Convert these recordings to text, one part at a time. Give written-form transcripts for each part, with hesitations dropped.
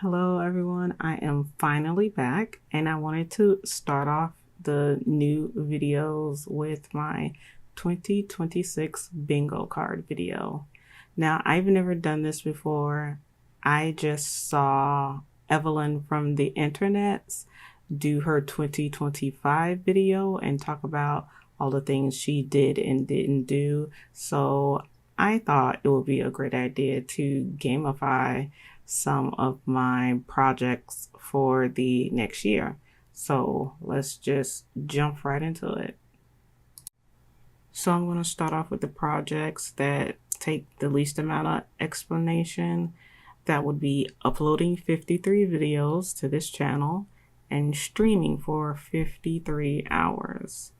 Hello, everyone. I am finally back, and I wanted to start off the new videos with my 2026 bingo card video. Now, I've never done this before. I just saw Evelyn from the internets do her 2025 video and talk about all the things she did and didn't do. So I thought it would be a great idea to gamify some of my projects for the next year. So let's just jump right into it. So I'm going to start off with the projects that take the least amount of explanation. That would be uploading 53 videos to this channel and streaming for 53 hours.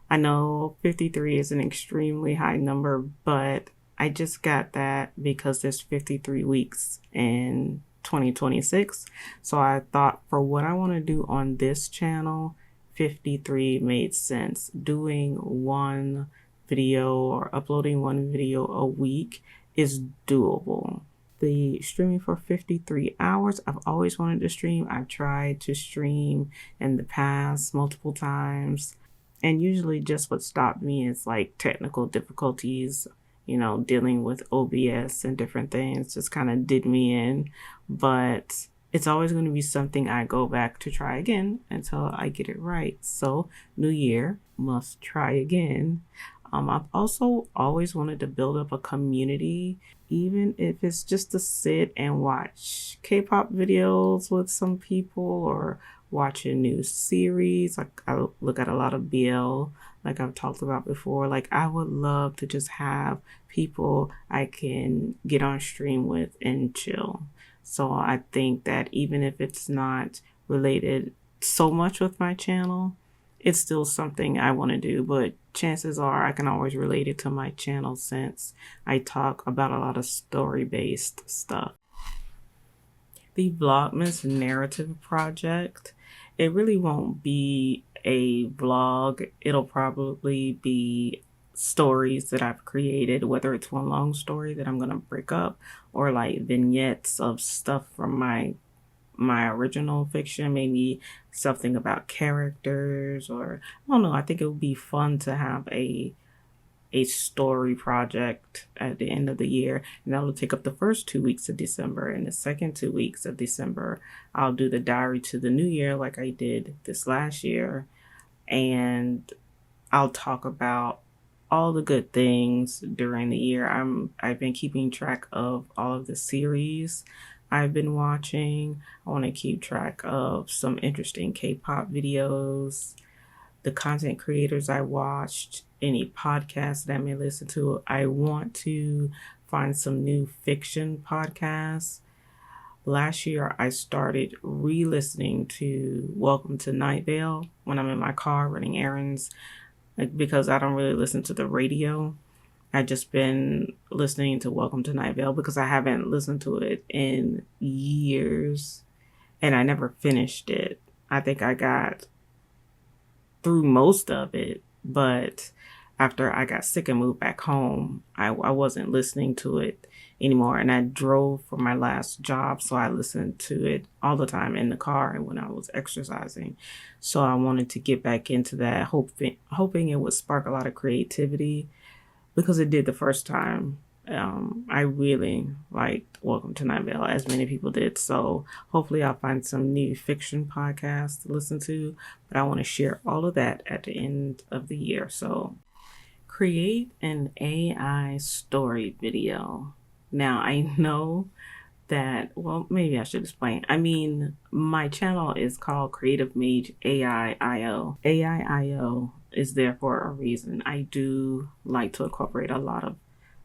I know 53 is an extremely high number, but I just got that because there's 53 weeks in 2026. So I thought for what I want to do on this channel, 53 made sense. Doing one video or uploading one video a week is doable. The streaming for 53 hours, I've always wanted to stream. I've tried to stream in the past multiple times. And usually just what stopped me is like technical difficulties, dealing with OBS and different things just kind of did me in. But it's always going to be something I go back to try again until I get it right. So new year, must try again. I've also always wanted to build up a community, even if it's just to sit and watch K-pop videos with some people or watch a new series. Like I look at a lot of BL, like I've talked about before. Like I would love to just have people I can get on stream with and chill. So I think that even if it's not related so much with my channel, it's still something I want to do, but chances are I can always relate it to my channel since I talk about a lot of story-based stuff. The Vlogmas narrative project, it really won't be a vlog. It'll probably be stories that I've created, whether it's one long story that I'm going to break up or like vignettes of stuff from my original fiction, maybe something about characters, or I don't know. I think it would be fun to have a story project at the end of the year, and that will take up the first 2 weeks of December. And the second 2 weeks of December, I'll do the diary to the new year like I did this last year, and I'll talk about all the good things during the year. I've been keeping track of all of the series I've been watching. I want to keep track of some interesting K-pop videos, the content creators I watched, any podcasts that I may listen to. I want to find some new fiction podcasts. Last year, I started re-listening to Welcome to Night Vale when I'm in my car running errands, because I don't really listen to the radio. I've just been listening to Welcome to Night Vale because I haven't listened to it in years, and I never finished it. I think I got through most of it, but after I got sick and moved back home, I wasn't listening to it anymore, and I drove for my last job, so I listened to it all the time in the car and when I was exercising. So I wanted to get back into that, hoping it would spark a lot of creativity, because it did the first time. I really liked Welcome to Night Vale, as many people did. So hopefully I'll find some new fiction podcasts to listen to. But I want to share all of that at the end of the year. So create an AI story video. Now I know that, well, maybe I should explain. I mean, my channel is called Creative Mage AI.io. AI.io is there for a reason. I do like to incorporate a lot of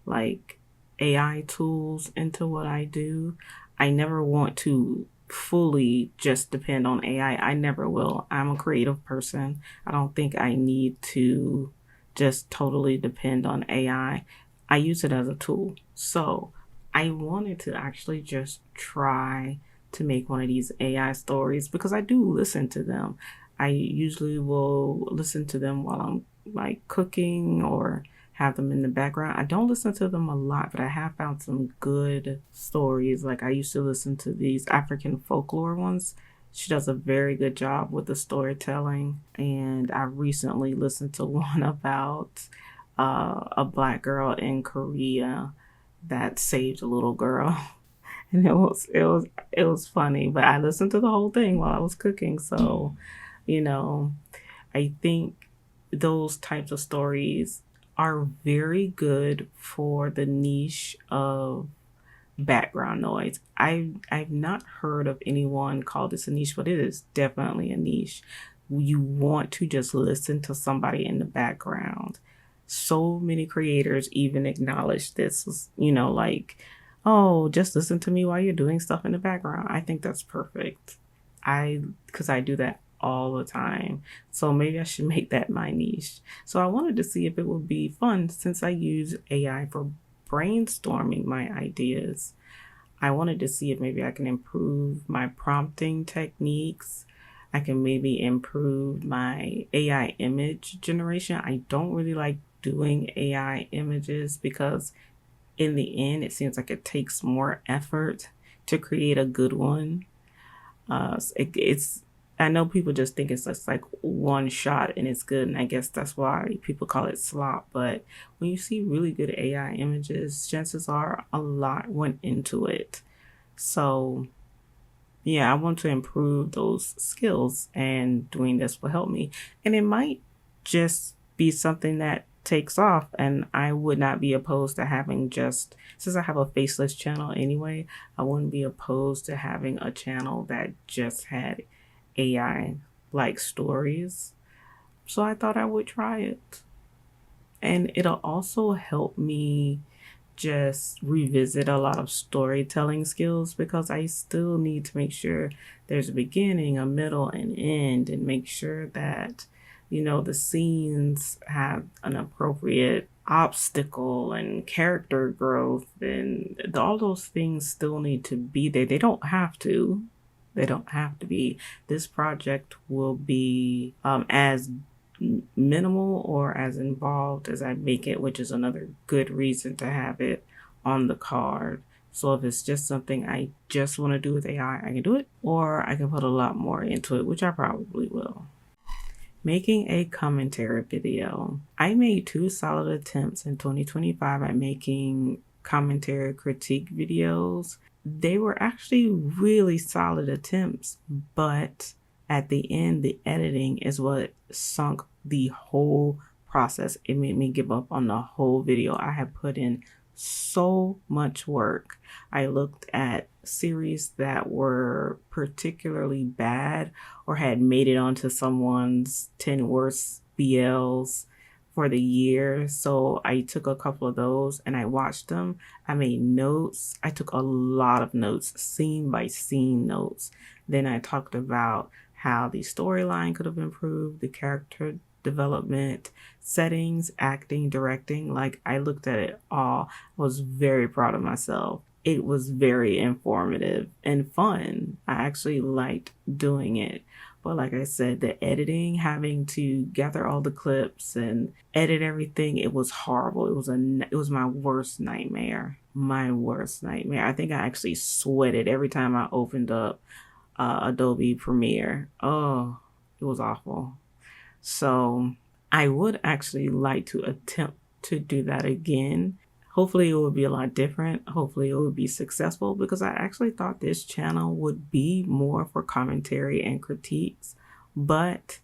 like AI tools into what I do. I never want to fully just depend on AI. I never will. I'm a creative person. I don't think I need to just totally depend on AI. I use it as a tool. So I wanted to actually just try to make one of these AI stories because I do listen to them. I usually will listen to them while I'm like cooking or have them in the background. I don't listen to them a lot, but I have found some good stories. Like I used to listen to these African folklore ones. She does a very good job with the storytelling. And I recently listened to one about a black girl in Korea that saved a little girl. And it was funny, but I listened to the whole thing while I was cooking. So, you know, I think those types of stories are very good for the niche of background noise. I've not heard of anyone call this a niche, but it is definitely a niche. You want to just listen to somebody in the background. So many creators even acknowledge this, like, oh, just listen to me while you're doing stuff in the background. I think that's perfect. Because I do that all the time. So maybe I should make that my niche. So I wanted to see if it would be fun since I use AI for brainstorming my ideas. I wanted to see if maybe I can improve my prompting techniques. I can maybe improve my AI image generation. I don't really like doing AI images because in the end, it seems like it takes more effort to create a good one. I know people just think it's just like one shot and it's good, and I guess that's why people call it slop. But when you see really good AI images, chances are a lot went into it. So yeah, I want to improve those skills, and doing this will help me. And it might just be something that takes off, and I would not be opposed to having just, since I have a faceless channel anyway, I wouldn't be opposed to having a channel that just had AI like stories. So I thought I would try it. And it'll also help me just revisit a lot of storytelling skills because I still need to make sure there's a beginning, a middle, and end, and make sure that, the scenes have an appropriate obstacle and character growth, and all those things still need to be there. They don't have to. They don't have to be. This project will be as minimal or as involved as I make it, which is another good reason to have it on the card. So if it's just something I just want to do with AI, I can do it, or I can put a lot more into it, which I probably will. Making a commentary video. I made 2 solid attempts in 2025 at making commentary critique videos. They were actually really solid attempts, but at the end, the editing is what sunk the whole process. It made me give up on the whole video. I had put in so much work. I looked at series that were particularly bad or had made it onto someone's 10 worst BLs for the year. So I took a couple of those and I watched them. I made notes. I took a lot of notes, scene by scene notes. Then I talked about how the storyline could have improved, the character development, settings, acting, directing. Like I looked at it all. I was very proud of myself. It was very informative and fun. I actually liked doing it. But like I said, the editing, having to gather all the clips and edit everything, it was horrible. It was my worst nightmare. My worst nightmare. I think I actually sweated every time I opened up Adobe Premiere. Oh, it was awful. So I would actually like to attempt to do that again. Hopefully it will be a lot different. Hopefully it will be successful because I actually thought this channel would be more for commentary and critiques. But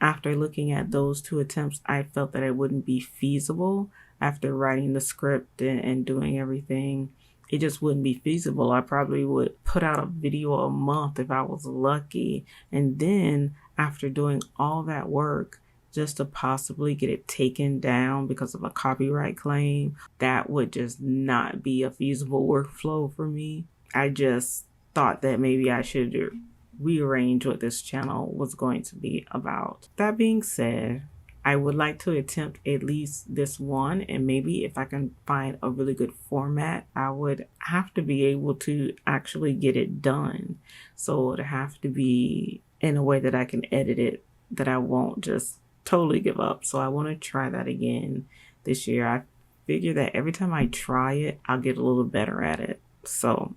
after looking at those 2 attempts, I felt that it wouldn't be feasible after writing the script and doing everything. It just wouldn't be feasible. I probably would put out a video a month if I was lucky. And then after doing all that work, just to possibly get it taken down because of a copyright claim, that would just not be a feasible workflow for me. I just thought that maybe I should rearrange what this channel was going to be about. That being said, I would like to attempt at least this one, and maybe if I can find a really good format, I would have to be able to actually get it done. So it would have to be in a way that I can edit it, that I won't just totally give up. So I want to try that again this year. I figure that every time I try it, I'll get a little better at it. So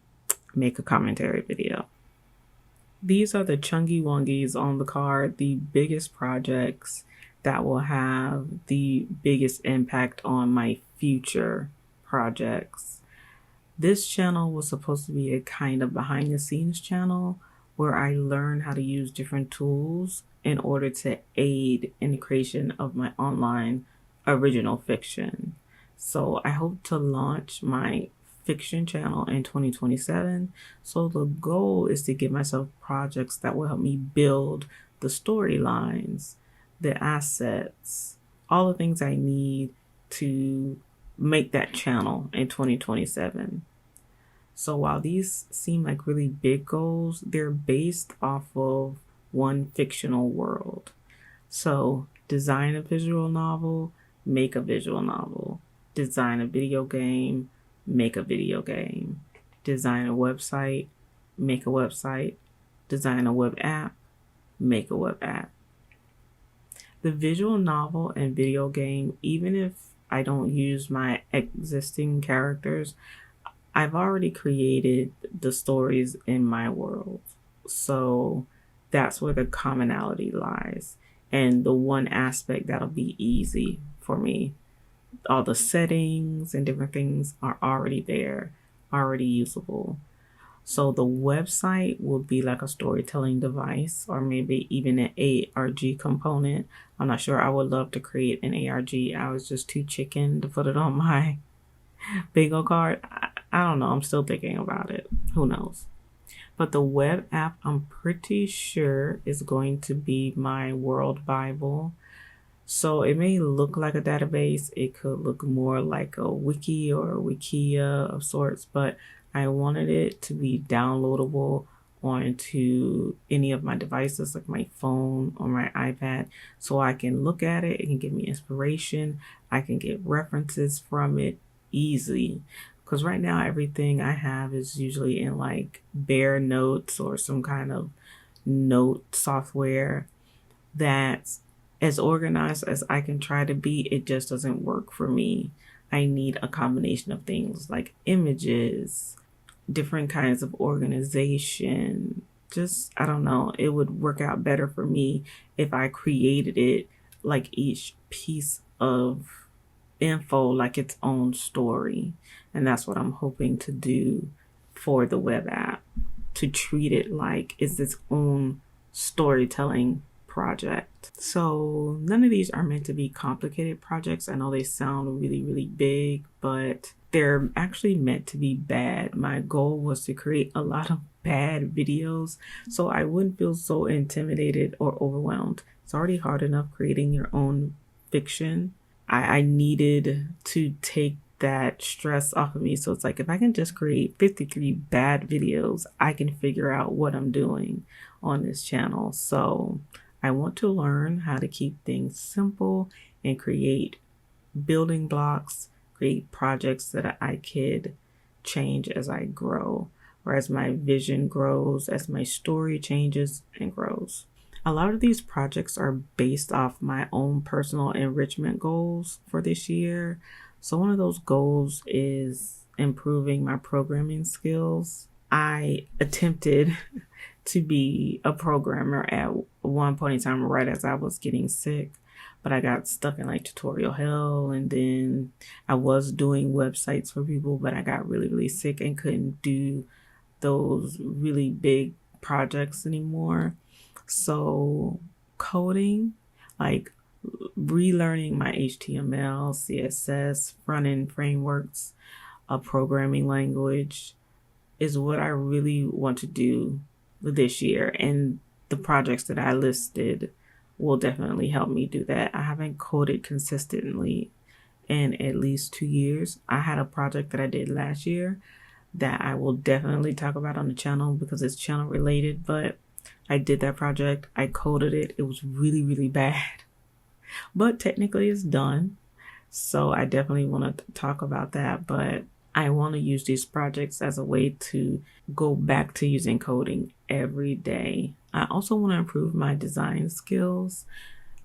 make a commentary video. These are the chungy wungies on the card, the biggest projects that will have the biggest impact on my future projects. This channel was supposed to be a kind of behind the scenes channel where I learn how to use different tools in order to aid in the creation of my online original fiction. So I hope to launch my fiction channel in 2027. So the goal is to give myself projects that will help me build the storylines, the assets, all the things I need to make that channel in 2027. So while these seem like really big goals, they're based off of one fictional world. So design a visual novel, make a visual novel. Design a video game, make a video game. Design a website, make a website. Design a web app, make a web app. The visual novel and video game, even if I don't use my existing characters, I've already created the stories in my world. So that's where the commonality lies. And the one aspect that'll be easy for me. All the settings and different things are already there, already usable. So the website will be like a storytelling device or maybe even an ARG component. I'm not sure. I would love to create an ARG. I was just too chicken to put it on my bingo card. I don't know. I'm still thinking about it. Who knows? But the web app, I'm pretty sure, is going to be my world Bible. So it may look like a database. It could look more like a wiki or a wikia of sorts, but I wanted it to be downloadable onto any of my devices, like my phone or my iPad, so I can look at it. It can give me inspiration. I can get references from it easily. Because right now, everything I have is usually in like Bear Notes or some kind of note software that's as organized as I can try to be. It just doesn't work for me. I need a combination of things like images, different kinds of organization. Just, I don't know, it would work out better for me if I created it like each piece of info like its own story. And that's what I'm hoping to do for the web app, to treat it like it's its own storytelling project. So none of these are meant to be complicated projects. I know they sound really, really big, but they're actually meant to be bad. My goal was to create a lot of bad videos so I wouldn't feel so intimidated or overwhelmed. It's already hard enough creating your own fiction. I needed to take that stress off of me. So it's like, if I can just create 53 bad videos, I can figure out what I'm doing on this channel. So I want to learn how to keep things simple and create building blocks, create projects that I could change as I grow, or as my vision grows, as my story changes and grows. A lot of these projects are based off my own personal enrichment goals for this year. So one of those goals is improving my programming skills. I attempted to be a programmer at one point in time, right as I was getting sick, but I got stuck in like tutorial hell. And then I was doing websites for people, but I got really, really sick and couldn't do those really big projects anymore. So coding, like relearning my HTML, CSS, front-end frameworks, a programming language is what I really want to do this year. And the projects that I listed will definitely help me do that. I haven't coded consistently in at least 2 years. I had a project that I did last year that I will definitely talk about on the channel because it's channel related, but I did that project. I coded it. It was really, really bad, but technically it's done. So I definitely want to talk about that, but I want to use these projects as a way to go back to using coding every day. I also want to improve my design skills.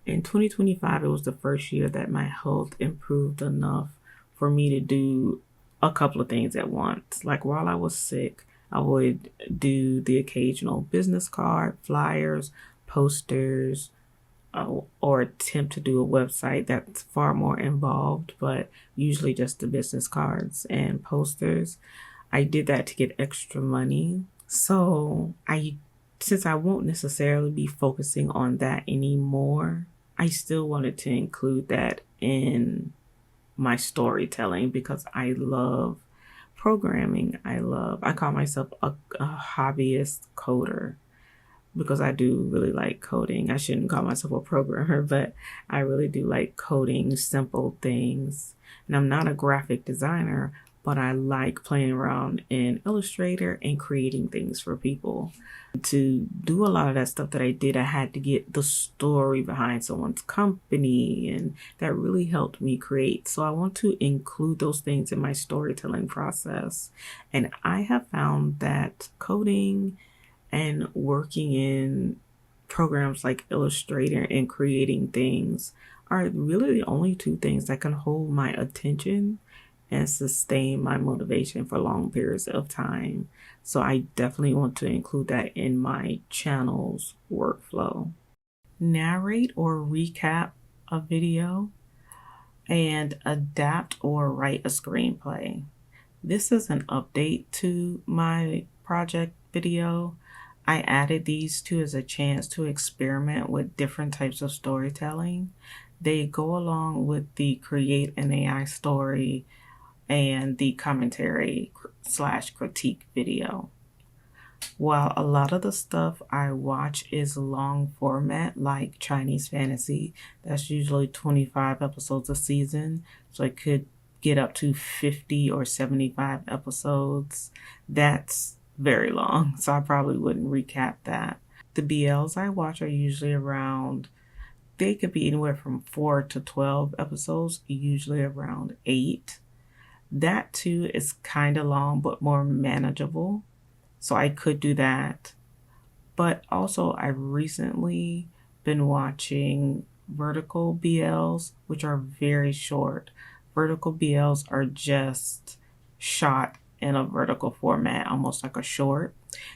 In 2025, it was the first year that my health improved enough for me to do a couple of things at once. Like while I was sick, I would do the occasional business card, flyers, posters, or attempt to do a website that's far more involved, but usually just the business cards and posters. I did that to get extra money. So since I won't necessarily be focusing on that anymore, I still wanted to include that in my storytelling because I love programming. I call myself a hobbyist coder because I do really like coding. I shouldn't call myself a programmer, but I really do like coding simple things. And I'm not a graphic designer, but I like playing around in Illustrator and creating things for people. To do a lot of that stuff that I did, I had to get the story behind someone's company, and that really helped me create. So I want to include those things in my storytelling process. And I have found that coding and working in programs like Illustrator and creating things are really the only two things that can hold my attention and sustain my motivation for long periods of time. So I definitely want to include that in my channel's workflow. Narrate or recap a video and adapt or write a screenplay. This is an update to my project video. I added these two as a chance to experiment with different types of storytelling. They go along with the create an AI story and the commentary / critique video. While a lot of the stuff I watch is long format, like Chinese fantasy, that's usually 25 episodes a season, so it could get up to 50 or 75 episodes. That's very long, so I probably wouldn't recap that. The BLs I watch are usually they could be anywhere from 4 to 12 episodes, usually around 8. That too is kind of long, but more manageable. So I could do that. But also I've recently been watching vertical BLs, which are very short. Vertical BLs are just shot in a vertical format, almost like a short.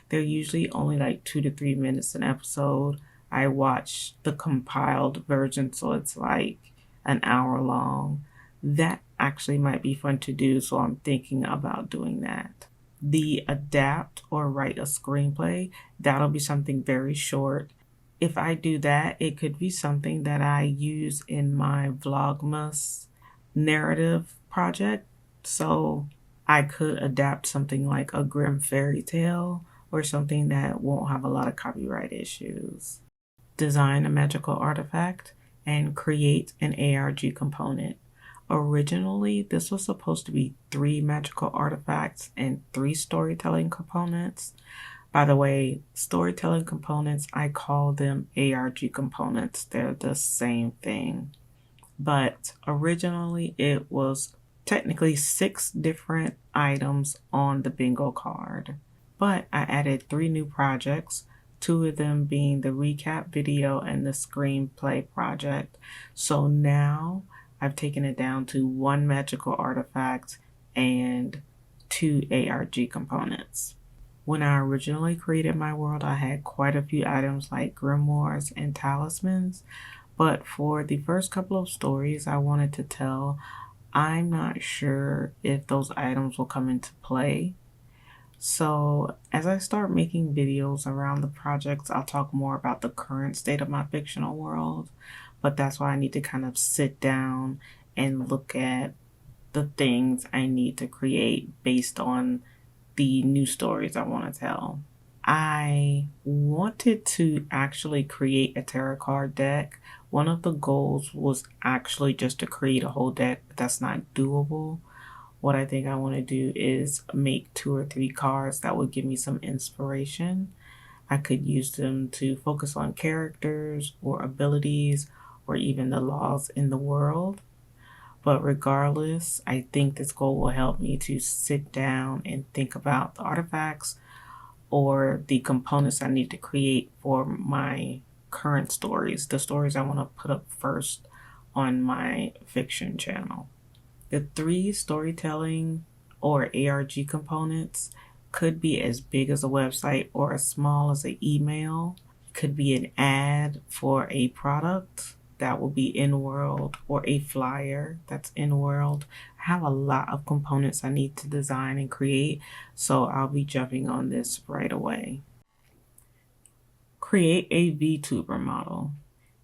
They're usually only like 2 to 3 minutes an episode. I watch the compiled version, so it's like an hour long. That actually might be fun to do, so I'm thinking about doing that. The adapt or write a screenplay, that'll be something very short. If I do that, it could be something that I use in my Vlogmas narrative project. So I could adapt something like a Grimm fairy tale or something that won't have a lot of copyright issues. Design a magical artifact and create an ARG component. Originally, this was supposed to be 3 magical artifacts and 3 storytelling components. By the way, storytelling components, I call them ARG components. They're the same thing. But originally, it was technically 6 different items on the bingo card. But I added 3 new projects, 2 of them being the recap video and the screenplay project. So now I've taken it down to 1 magical artifact and 2 ARG components. When I originally created my world, I had quite a few items like grimoires and talismans, but for the first couple of stories I wanted to tell, I'm not sure if those items will come into play. So as I start making videos around the projects, I'll talk more about the current state of my fictional world. But that's why I need to kind of sit down and look at the things I need to create based on the new stories I want to tell. I wanted to actually create a tarot card deck. One of the goals was actually just to create a whole deck, but that's not doable. What I think I want to do is make 2 or 3 cards that would give me some inspiration. I could use them to focus on characters or abilities or even the laws in the world. But regardless, I think this goal will help me to sit down and think about the artifacts or the components I need to create for my current stories, the stories I want to put up first on my fiction channel. The 3 storytelling or ARG components could be as big as a website or as small as an email. Could be an ad for a product that will be in world, or a flyer that's in world. I have a lot of components I need to design and create, so I'll be jumping on this right away. Create a VTuber model.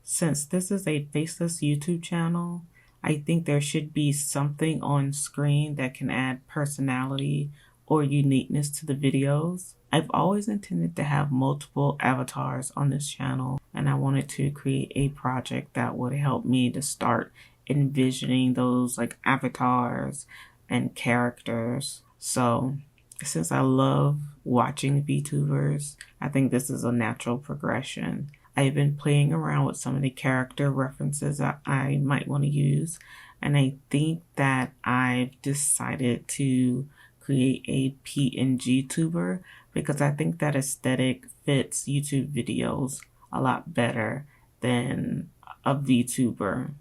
Since this is a faceless YouTube channel, I think there should be something on screen that can add personality or uniqueness to the videos. I've always intended to have multiple avatars on this channel, and I wanted to create a project that would help me to start envisioning those like avatars and characters. So since I love watching VTubers, I think this is a natural progression. I've been playing around with some of the character references that I might want to use, and I think that I've decided to create a PNG tuber because I think that aesthetic fits YouTube videos a lot better than a VTuber.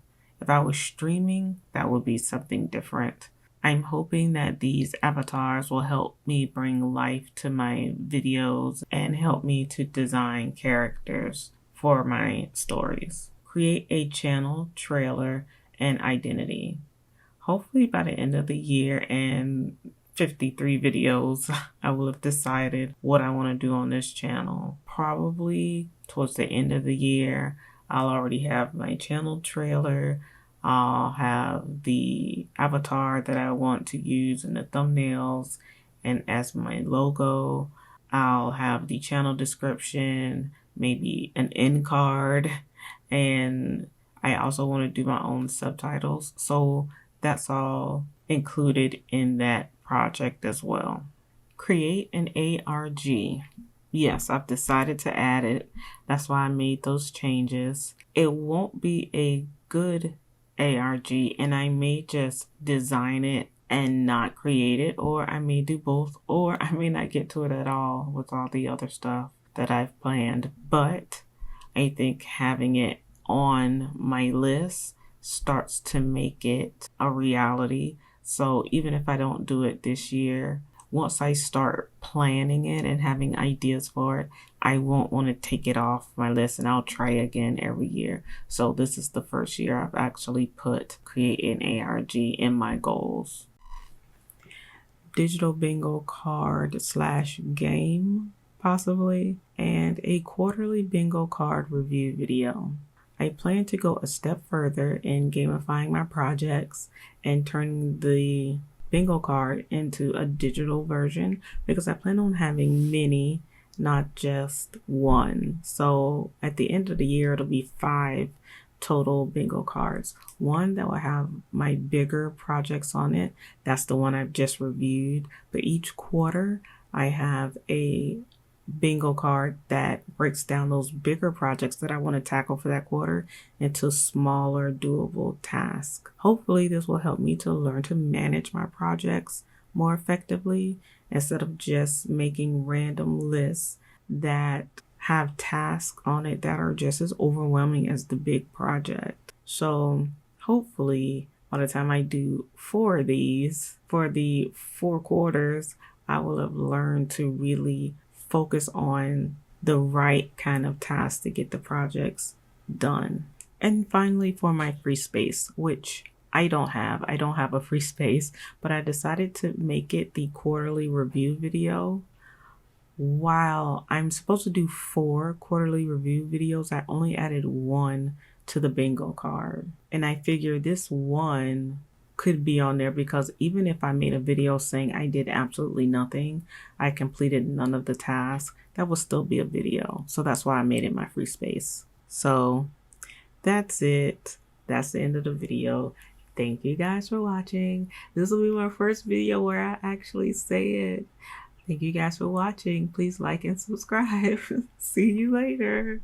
If I was streaming, that would be something different. I'm hoping that these avatars will help me bring life to my videos and help me to design characters for my stories. Create a channel, trailer, and identity. Hopefully by the end of the year and 53 videos, I will have decided what I want to do on this channel. Probably towards the end of the year, I'll already have my channel trailer. I'll have the avatar that I want to use in the thumbnails and as my logo. I'll have the channel description, maybe an end card, and I also want to do my own subtitles. So that's all included in that project as well. Create an ARG. Yes, I've decided to add it. That's why I made those changes. It won't be a good ARG, and I may just design it and not create it, or I may do both, or I may not get to it at all with all the other stuff that I've planned. But I think having it on my list starts to make it a reality. So even if I don't do it this year, once I start planning it and having ideas for it, I won't want to take it off my list, and I'll try again every year. So this is the first year I've actually put create an ARG in my goals. Digital bingo card / game, possibly, and a quarterly bingo card review video. I plan to go a step further in gamifying my projects and turning the bingo card into a digital version because I plan on having many, not just one. So at the end of the year, it'll be 5 total bingo cards. One that will have my bigger projects on it. That's the one I've just reviewed. But each quarter, I have a bingo card that breaks down those bigger projects that I want to tackle for that quarter into smaller, doable tasks. Hopefully this will help me to learn to manage my projects more effectively instead of just making random lists that have tasks on it that are just as overwhelming as the big project. So hopefully by the time I do 4 of these for the 4 quarters, I will have learned to really focus on the right kind of tasks to get the projects done. And finally, for my free space, which I don't have a free space, but I decided to make it the quarterly review video. While I'm supposed to do 4 quarterly review videos, I only added 1 to the bingo card. And I figured this one could be on there because even if I made a video saying I did absolutely nothing, I completed none of the tasks, that would still be a video. So that's why I made it my free space. So that's it. That's the end of the video. Thank you guys for watching. This will be my first video where I actually say it. Thank you guys for watching. Please like and subscribe. See you later.